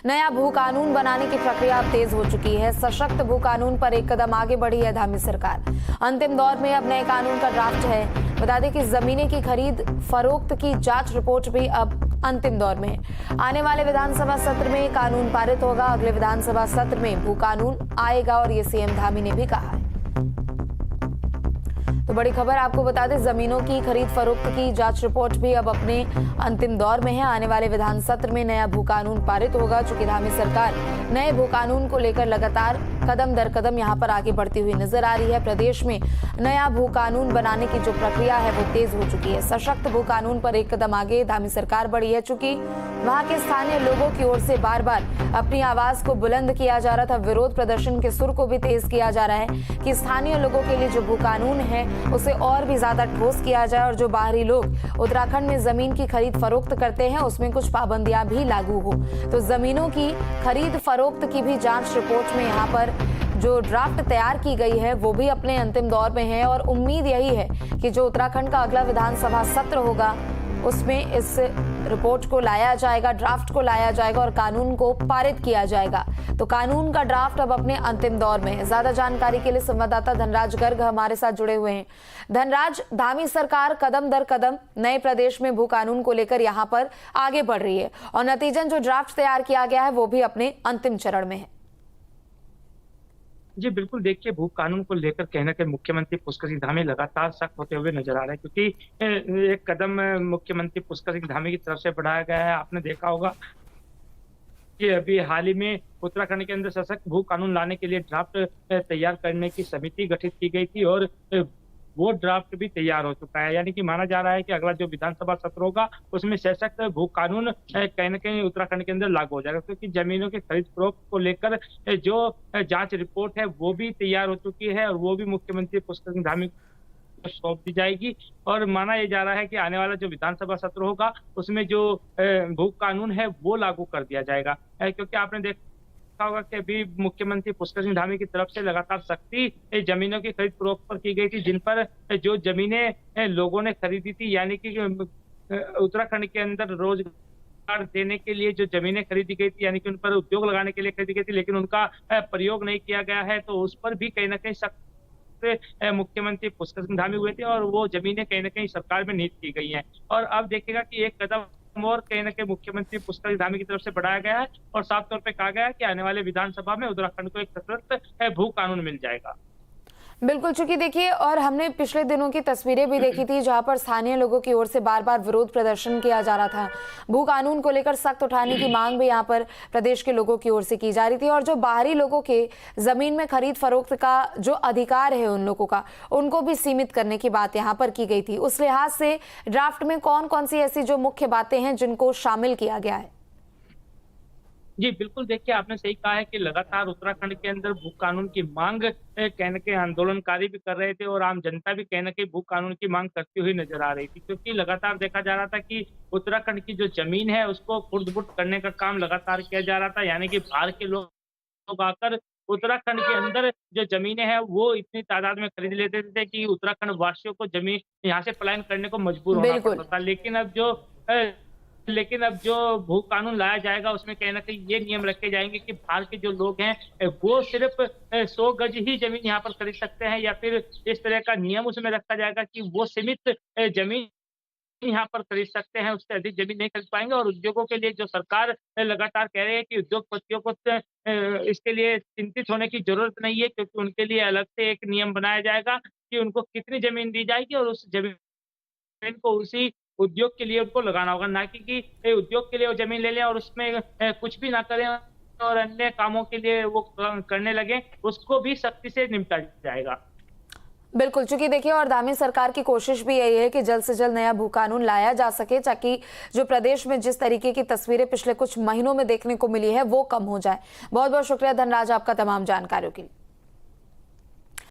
नया भू कानून बनाने की प्रक्रिया अब तेज हो चुकी है। सशक्त भू कानून पर एक कदम आगे बढ़ी है धामी सरकार। अंतिम दौर में अब नए कानून का ड्राफ्ट है। बता दें कि जमीनें की खरीद फरोख्त की जांच रिपोर्ट भी अब अंतिम दौर में है। आने वाले विधानसभा सत्र में कानून पारित होगा। अगले विधानसभा सत्र में भू कानून आएगा और ये सीएम धामी ने भी कहा है। तो बड़ी खबर आपको बता दें, जमीनों की खरीद फरोख्त की जांच रिपोर्ट भी अब अपने अंतिम दौर में है। आने वाले विधान सत्र में नया भू कानून पारित होगा। चूंकि धामी सरकार नए भू कानून को लेकर लगातार कदम दर कदम यहां पर आगे बढ़ती हुई नजर आ रही है। प्रदेश में नया भू कानून बनाने की जो प्रक्रिया है वो तेज हो चुकी है। सशक्त भू कानून पर एक कदम आगे धामी सरकार बढ़ी है। चूंकि वहां के स्थानीय लोगों की ओर से बार बार अपनी आवाज को बुलंद किया जा रहा था, विरोध प्रदर्शन के सुर को भी तेज किया जा रहा है कि स्थानीय लोगों के लिए जो भू कानून है उसे और भी ज्यादा ठोस किया जाए और जो बाहरी लोग उत्तराखंड में जमीन की खरीद फरोख्त करते हैं उसमें कुछ पाबंदियां भी लागू हो। तो जमीनों की खरीद फरोख्त की भी जांच रिपोर्ट में यहाँ पर जो ड्राफ्ट तैयार की गई है वो भी अपने अंतिम दौर में है और उम्मीद यही है कि जो उत्तराखंड का अगला विधानसभा सत्र होगा उसमें इस रिपोर्ट को लाया जाएगा, ड्राफ्ट को लाया जाएगा और कानून को पारित किया जाएगा। तो कानून का ड्राफ्ट अब अपने अंतिम दौर में है। ज्यादा जानकारी के लिए संवाददाता धनराज गर्ग हमारे साथ जुड़े हुए हैं। धनराज, धामी सरकार कदम दर कदम नए प्रदेश में भू कानून को लेकर यहाँ पर आगे बढ़ रही है और नतीजन जो ड्राफ्ट तैयार किया गया है वो भी अपने अंतिम चरण में है। जी बिल्कुल, देखिए भू कानून को लेकर कहीं ना कहीं मुख्यमंत्री पुष्कर सिंह धामी लगातार सख्त होते हुए नजर आ रहे हैं, क्योंकि एक कदम मुख्यमंत्री पुष्कर सिंह धामी की तरफ से बढ़ाया गया है। आपने देखा होगा कि अभी हाल ही में उत्तराखंड के अंदर सशक्त भू कानून लाने के लिए ड्राफ्ट तैयार करने की समिति गठित की गई थी और वो ड्राफ्ट भी तैयार हो चुका है। यानी कि माना जा रहा है कि अगला जो विधानसभा सत्र होगा उसमें सशक्त भू कानून कहीं न कहीं उत्तराखंड के अंदर लागू हो जाएगा, क्योंकि जमीनों की खरीद फरोख्त को लेकर जो जांच रिपोर्ट है वो भी तैयार हो चुकी है और वो भी मुख्यमंत्री पुष्कर सिंह धामी को सौंप दी जाएगी। और माना यह जा रहा है कि आने वाला जो विधानसभा सत्र होगा उसमें जो भू कानून है वो लागू कर दिया जाएगा, क्योंकि आपने देखा होगा कि अभी मुख्यमंत्री पुष्कर सिंह धामी की तरफ से लगातार सख्ती जमीनों की खरीद फरोख्त पर की गई थी, जिन पर जो जमीनें लोगों ने खरीदी थी, यानी कि उत्तराखंड के अंदर रोजगार देने के लिए जो जमीनें खरीदी गई थी, यानी कि उन पर उद्योग लगाने के लिए खरीदी गई थी, लेकिन उनका प्रयोग नहीं किया गया है, तो उस पर भी कहीं ना कहीं सख्त मुख्यमंत्री पुष्कर सिंह धामी हुए थे और वो जमीनें कहीं ना कहीं सरकार में नियुक्त की गई हैं। और अब देखिएगा कि एक कदम और कहीं ना कहीं मुख्यमंत्री पुष्कर सिंह धामी की तरफ से बढ़ाया गया है और साफ तौर पे कहा गया है कि आने वाले विधानसभा में उत्तराखंड को एक सशक्त भू कानून मिल जाएगा। बिल्कुल, चूंकि देखिए और हमने पिछले दिनों की तस्वीरें भी देखी थी जहां पर स्थानीय लोगों की ओर से बार बार विरोध प्रदर्शन किया जा रहा था। भू कानून को लेकर सख्त उठाने की मांग भी यहां पर प्रदेश के लोगों की ओर से की जा रही थी और जो बाहरी लोगों के जमीन में खरीद फरोख्त का जो अधिकार है उन लोगों का, उनको भी सीमित करने की बात यहाँ पर की गई थी। उस लिहाज से ड्राफ्ट में कौन कौन सी ऐसी जो मुख्य बातें हैं जिनको शामिल किया गया है? जी बिल्कुल, देखिए आपने सही कहा है कि लगातार उत्तराखंड के अंदर भू कानून की मांग कहीं न कहीं आंदोलनकारी भी कर रहे थे और आम जनता भी कहीं न कहीं भू कानून की मांग करती हुई नजर आ रही थी, क्योंकि लगातार देखा जा रहा था कि उत्तराखंड की जो जमीन है उसको खुर्द-बुर्द करने का काम लगातार किया जा रहा था। यानी कि बाहर के लोग आकर उत्तराखंड के अंदर जो जमीनें हैं वो इतनी तादाद में खरीद लेते थे कि उत्तराखंड वासियों को जमीन यहाँ से पलायन करने को मजबूर होना बिल्कुल। पड़ता था। लेकिन अब जो भू कानून लाया जाएगा उसमें कहीं न कहीं ये नियम रखे जाएँगे कि बाहर के जो लोग हैं वो सिर्फ़ 100 गज ही ज़मीन यहाँ पर खरीद सकते हैं, या फिर इस तरह का नियम उसमें रखा जाएगा कि वो सीमित ज़मीन यहाँ पर खरीद सकते हैं, उससे अधिक ज़मीन नहीं खरीद पाएँगे। और उद्योगों के लिए जो सरकार लगातार कह रही है कि उद्योगपतियों को इसके लिए चिंतित होने की ज़रूरत नहीं है, क्योंकि उनके लिए अलग से एक नियम बनाया जाएगा कि उनको कितनी ज़मीन दी जाएगी और उस ज़मीन को उसी उद्योग के लिए उनको लगाना होगा, ना कि उद्योग के लिए वो ज़मीन ले लें और उसमें कुछ भी ना करें और अन्य कामों के लिए वो करने लगें, उसको भी सख्ती से निपटा जाएगा। बिल्कुल, चूंकि देखिए और धामी सरकार की कोशिश भी यही है कि जल्द से जल्द नया भू कानून लाया जा सके ताकि जो प्रदेश में जिस तरीके की तस्वीरें पिछले कुछ महीनों में देखने को मिली है वो कम हो जाए। बहुत बहुत शुक्रिया धनराज आपका तमाम जानकारियों के लिए।